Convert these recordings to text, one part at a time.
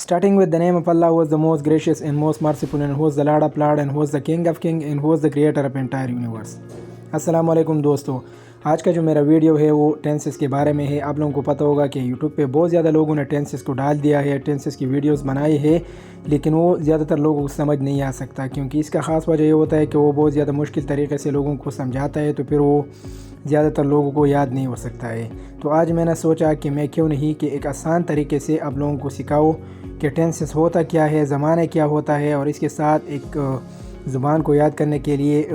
Starting with the name of Allah, who is the most gracious and most merciful, and who is the Lord of Lords, and who is the King of Kings, and who is the creator of entire universe. अस्सलाम वालेकुम दोस्तों, आज का जो मेरा video है वो tenses के बारे में है। आप लोगों को पता होगा कि यूट्यूब पे बहुत ज़्यादा लोगों ने टेंसेस को डाल दिया है, टेंसेस की वीडियोस बनाई है, लेकिन वो ज़्यादातर लोगों को समझ नहीं आ सकता, क्योंकि इसका ख़ास वजह ये होता है कि वो बहुत ज़्यादा मुश्किल तरीके से लोगों को समझाता है, तो फिर वो ज़्यादातर लोगों को याद नहीं हो सकता है। तो आज मैंने सोचा कि मैं क्यों नहीं कि एक आसान तरीके से आप लोगों को सिखाऊँ कि टेंसेस होता क्या है, ज़माना क्या होता है, और इसके साथ एक ज़ुबान को याद करने के लिए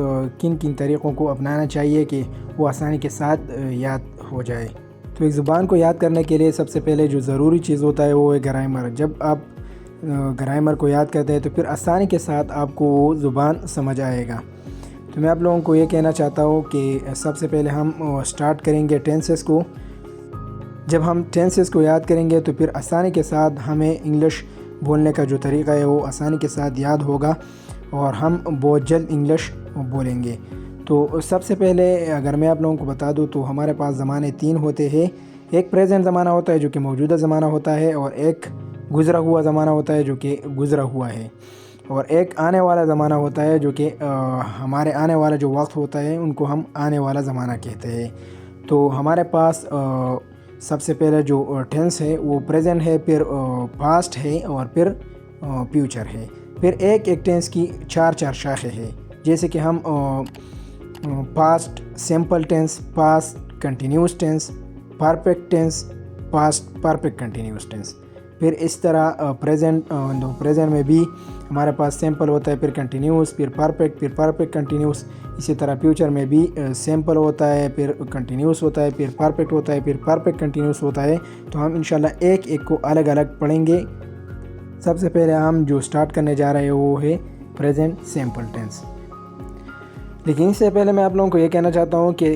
किन किन तरीक़ों को अपनाना चाहिए कि वो आसानी के साथ याद हो जाए। तो एक ज़ुबान को याद करने के लिए सबसे पहले जो ज़रूरी चीज़ होता है वो है ग्रामर। जब आप ग्रामर को याद करते हैं तो फिर आसानी के साथ आपको वो ज़ुबान समझ आएगा। तो मैं आप लोगों को ये कहना चाहता हूँ कि सबसे पहले हम स्टार्ट करेंगे टेंसेस को। जब हम टेंसेस को याद करेंगे तो फिर आसानी के साथ हमें इंग्लिश बोलने का जो तरीक़ा है वो आसानी के साथ याद होगा और हम बहुत जल्द इंग्लिश बोलेंगे। तो सबसे पहले अगर मैं आप लोगों को बता दूं तो हमारे पास ज़माने तीन होते हैं। एक प्रेजेंट ज़माना होता है जो कि मौजूदा ज़माना होता है, और एक गुज़रा हुआ ज़माना होता है जो कि गुज़रा हुआ है, और एक आने वाला ज़माना होता है जो कि हमारे आने वाला जो वक्त होता है उनको हम आने वाला ज़माना कहते हैं। तो हमारे पास सबसे पहले जो टेंस है वो प्रेजेंट है, फिर पास्ट है, और फिर फ्यूचर है। फिर एक टेंस की चार शाखें हैं, जैसे कि हम past simple tense, past continuous tense, perfect tense, past perfect continuous tense. फिर इस तरह प्रेजेंट में भी हमारे पास सिंपल होता है, फिर कंटिन्यूस, फिर परफेक्ट कंटिन्यूस। इसी तरह फ्यूचर में भी सिंपल होता है, फिर कंटिन्यूस होता है, फिर परफेक्ट होता है, फिर परफेक्ट कंटिन्यूस होता है। तो हम इंशाल्लाह एक एक को अलग अलग पढ़ेंगे। सबसे पहले हम जो स्टार्ट करने जा रहे हैं वो है प्रेजेंट सिंपल टेंस। लेकिन इससे पहले मैं आप लोगों को ये कहना चाहता हूँ कि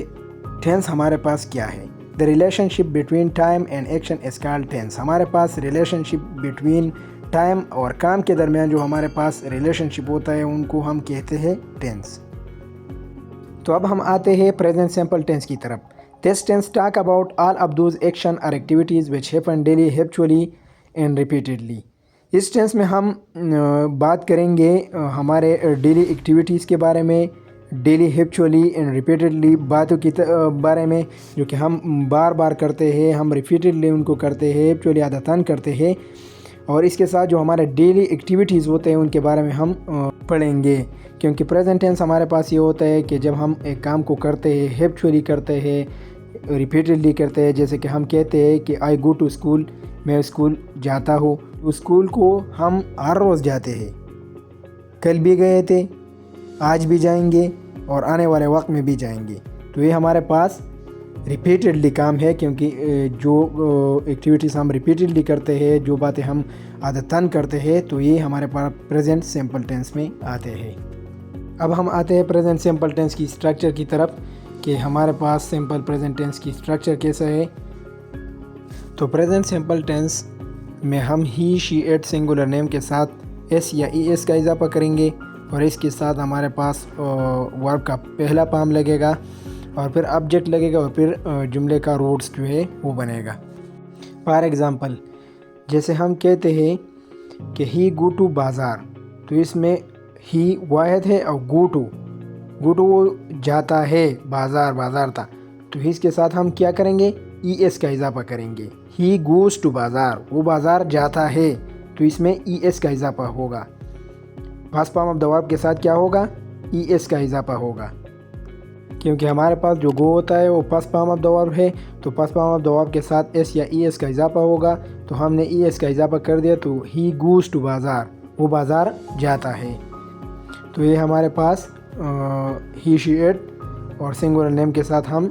टेंस हमारे पास क्या है। The relationship between time and action is called tense. हमारे पास रिलेशनशिप बिटवीन टाइम और काम के दरमियान जो हमारे पास रिलेशनशिप होता है उनको हम कहते हैं टेंस। तो अब हम आते हैं प्रेजेंट सिंपल टेंस की तरफ। This tense talk about all of those action और activities which happen daily, habitually and repeatedly. इस टेंस में हम बात करेंगे हमारे डेली एक्टिविटीज़ के बारे में, डेली हैबिचुअली एंड रिपीटेडली बातों की बारे में जो कि हम बार बार करते हैं, हम रिपीटेडली उनको करते हैं, हैबिचुअली आदतन करते हैं। और इसके साथ जो हमारे डेली एक्टिविटीज़ होते हैं उनके बारे में हम पढ़ेंगे, क्योंकि प्रेजेंट टेंस हमारे पास ये होता है कि जब हम एक काम को करते हैं, हैबिचुअली करते हैं, रिपीटेडली करते हैं। जैसे कि हम कहते हैं कि आई गो टू स्कूल, मैं स्कूल जाता हूँ। तो स्कूल को हम हर रोज़ जाते हैं, कल भी गए थे, आज भी जाएंगे, और आने वाले वक्त में भी जाएंगे। तो ये हमारे पास रिपीटेडली काम है, क्योंकि जो एक्टिविटीज़ हम रिपीटेडली करते हैं, जो बातें हम आदतन करते हैं, तो ये हमारे पास प्रेजेंट सिंपल टेंस में आते हैं। अब हम आते हैं प्रेजेंट सिंपल टेंस की स्ट्रक्चर की तरफ कि हमारे पास सिंपल प्रेजेंट टेंस की स्ट्रक्चर कैसा है। तो प्रेजेंट सिंपल टेंस में हम ही, शी, इट सिंगुलर नेम के साथ एस या ई एस का इजाफा करेंगे, और इसके साथ हमारे पास वर्ब का पहला पाम लगेगा, और फिर ऑब्जेक्ट लगेगा, और फिर जुमले का रूट्स जो है वो बनेगा। फॉर एग्ज़ाम्पल, जैसे हम कहते हैं कि ही गो टू बाज़ार, तो इसमें ही वाहिद है और गो टू वो जाता है, बाज़ार था, तो इसके साथ हम क्या करेंगे, ई एस का इजाफा करेंगे। ही गोज़ टू बाज़ार, वो बाज़ार जाता है, तो इसमें ई एस का इजाफा होगा। First form of the verb के साथ क्या होगा, ई एस का इजाफा होगा, क्योंकि हमारे पास जो गो होता है वो first form of the verb है। तो first form of the verb के साथ एस या ई एस का इजाफा होगा, तो हमने ई एस का इजाफा कर दिया, तो ही गोज़ टू बाज़ार, वो बाज़ार जाता है। तो ये हमारे पास ही, शी, इट और सिंगुलर नेम के साथ हम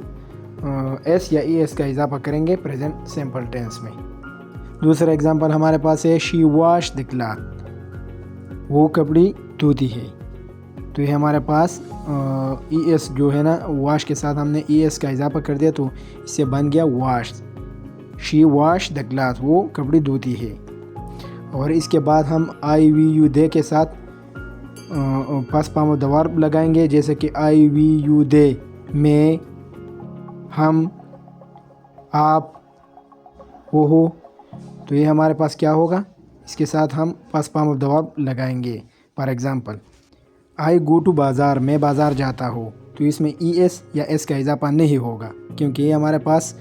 एस या ई एस का इजाफा करेंगे प्रेजेंट सिंपल टेंस में। दूसरा एग्जांपल हमारे पास है शी वॉश द क्लॉथ, वो कपड़ी धोती है। तो ये हमारे पास ई एस जो है ना, वॉश के साथ हमने ई एस का इजाफा कर दिया, तो इससे बन गया wash. She wash the cloth, वो कपड़ी धोती है। और इसके बाद हम आई वी यू दे के साथ first form of the verb लगाएंगे, जैसे कि आई वी यू दे, मैं, हम, आप, वो हो। तो ये हमारे पास क्या होगा, इसके साथ हम first form of the verb लगाएंगे। For example, I go to bazaar, मैं बाज़ार जाता हूँ, तो इसमें ES या S का इजाफा नहीं होगा क्योंकि ये हमारे पास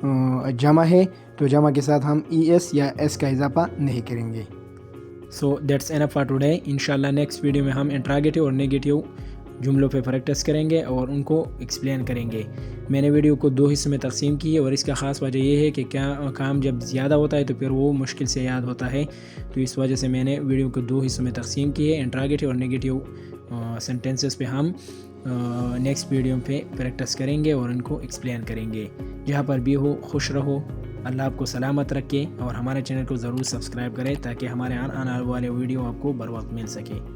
जमा है, तो जमा के साथ हम ES या S का इजाफा नहीं करेंगे। So that's enough for today. इंशाल्लाह नेक्स्ट वीडियो में हम इंट्रागेटिव और नेगेटिव जुमलों पे प्रैक्टिस करेंगे और उनको एक्सप्लेन करेंगे। मैंने वीडियो को 2 हिस्सों में तकसीम की है और इसका ख़ास वजह यह है कि क्या काम जब ज़्यादा होता है तो फिर वो मुश्किल से याद होता है, तो इस वजह से मैंने वीडियो को 2 हिस्सों में तकसीम की है। इंट्रागेटिव और नेगेटिव सेंटेंसेस पे हम नेक्स्ट वीडियो पे प्रैक्टिस करेंगे और इनको एक्सप्लेन करेंगे। जहाँ पर भी हो खुश रहो, अल्लाह आपको सलामत रखे और हमारे चैनल को ज़रूर सब्सक्राइब करें ताकि हमारे आने वाले वीडियो आपको बर वक्त मिल सके।